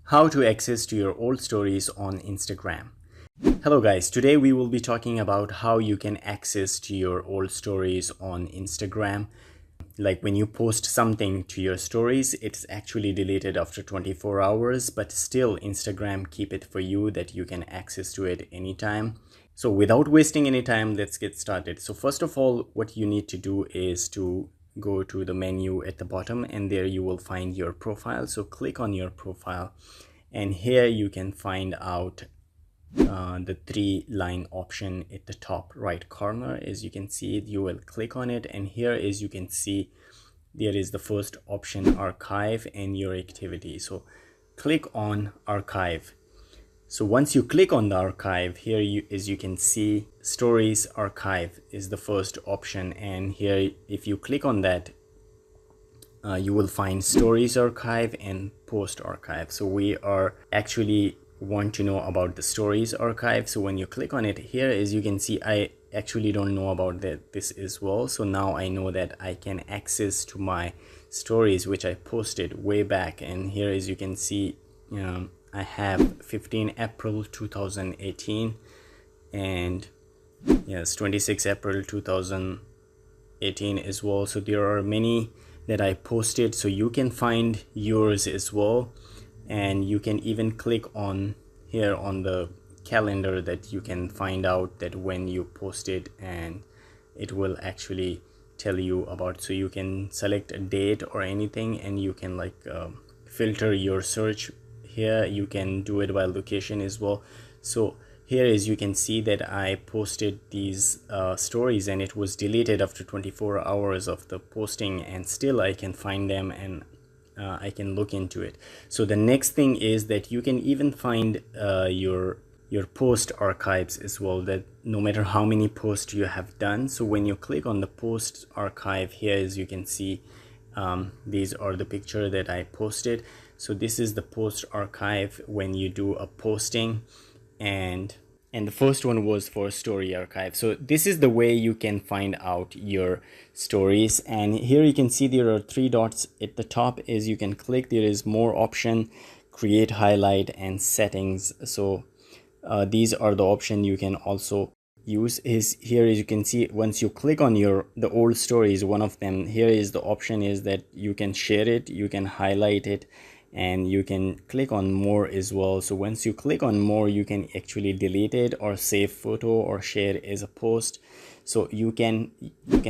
How to access to your old stories on Instagram. Hello guys, today we will be talking about how you can access to your old stories on Instagram. Like when you post something to your stories, it's actually deleted after 24 hours, but still Instagram keep it for you that you can access to it anytime. So without wasting any time, let's get started. So first of all, what you need to do is to go to the menu at the bottom, and there you will find your profile. So click on your profile, and here you can find out the 3-line option at the top right corner. As you can see it, you will click on it, and here as you can see there is the first option, archive and your activity. So click on archive. So once you click on the archive, here as you can see, stories archive is the first option, and here if you click on that, you will find stories archive and post archive. So we are actually want to know about the stories archive. So when you click on it, here as you can see, I actually don't know about this as well. So now I know that I can access to my stories which I posted way back, and here as you can see, I have 15 April 2018 and yes, 26 April 2018 as well. So there are many that I posted, so you can find yours as well, and you can even click on here on the calendar that you can find out that when you posted, and it will actually tell you about. So you can select a date or anything, and you can like filter your search. Here you can do it by location as well. So here as you can see that I posted these stories, and it was deleted after 24 hours of the posting, and still I can find them, and I can look into it. So the next thing is that you can even find your post archives as well, that no matter how many posts you have done. So when you click on the post archive, here as you can see, these are the picture that I posted. So this is the post archive when you do a posting, and the first one was for story archive. So this is the way you can find out your stories. And here you can see there are 3 dots at the top. As you can click, there is more option, create, highlight, and settings. So these are the option you can also use. Is here as you can see, once you click on the old stories, one of them, here is the option is that you can share it, you can highlight it, and you can click on more as well. So once you click on more, you can actually delete it or save photo or share as a post. So you can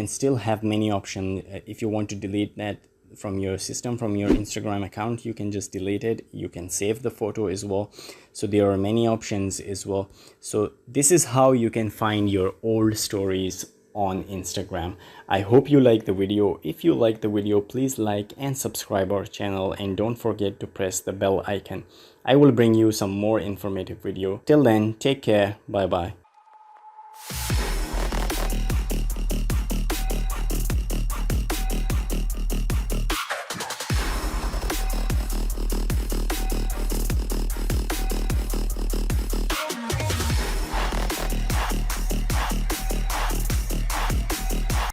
still have many options. If you want to delete that from your system, from your Instagram account, you can just delete it. You can save the photo as well. So there are many options as well. So this is how you can find your old stories on Instagram. I hope you like the video. If you like the video, please like and subscribe our channel, and don't forget to press the bell icon. I will bring you some more informative video. Till then, take care. Bye bye.